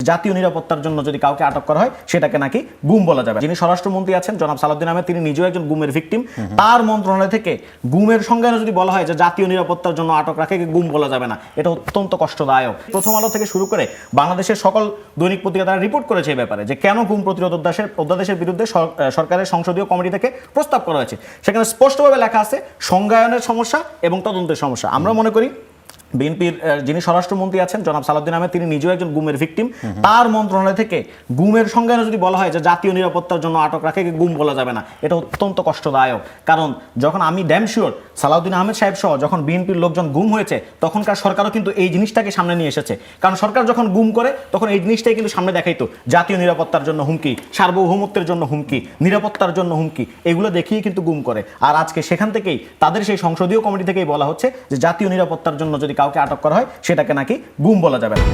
জাতীয় নিরাপত্তার জন্য যদি কাউকে আটক করা হয় সেটাকে নাকি গুম বলা যাবে। যিনি স্বরাষ্ট্রমন্ত্রী আছেন জনাব সালাউদ্দিন আহমেদ, তিনি নিজেও একজন গুমের ভিকটিম। তার মন্ত্রণালয় থেকে গুমের সংজ্ঞানে যদি বলা হয় যে জাতীয় নিরাপত্তার জন্য আটক রাখে গুম বলা যাবে না, এটা অত্যন্ত কষ্টদায়ক। প্রথম আলো থেকে শুরু করে বাংলাদেশের সকল দৈনিক পত্রিকা তারা রিপোর্ট করেছে এই ব্যাপারে যে কেন গুম প্রতিরোধ অধ্যাদেশের বিরুদ্ধে সরকারের সংসদীয় কমিটি থেকে প্রস্তাব করা হয়েছে। সেখানে স্পষ্টভাবে লেখা আছে সংজ্ঞায়নের সমস্যা এবং তদন্তের সমস্যা। আমরা মনে করি বিএনপির যিনি স্বরাষ্ট্রমন্ত্রী আছেন জনাব সালাউদ্দিন আহমেদ, তিনি নিজেও একজন গুমের ভিকটিম। তার মন্ত্রণালয় থেকে গুমের সংজ্ঞানে যদি বলা হয় যে জাতীয় নিরাপত্তার জন্য আটক রাখে গুম বলা যাবে না, এটা অত্যন্ত কষ্টদায়ক। কারণ যখন আমি ড্যাম শিওর সালাউদ্দিন আহমেদ সাহেব সহ যখন বিএনপির লোকজন গুম হয়েছে তখনকার সরকারও কিন্তু এই জিনিসটাকে সামনে নিয়ে এসেছে। কারণ সরকার যখন গুম করে তখন এই জিনিসটাই কিন্তু সামনে দেখাইতো, জাতীয় নিরাপত্তার জন্য হুমকি, সার্বভৌমত্বের জন্য হুমকি, নিরাপত্তার জন্য হুমকি, এগুলো দেখিয়ে কিন্তু গুম করে। আর আজকে সেখান থেকেই তাদের সেই সংসদীয় কমিটি থেকেই বলা হচ্ছে যে জাতীয় নিরাপত্তার জন্য যদি কাউকে আটক করা হয় সেটাকে নাকি গুম বলা যাবে না।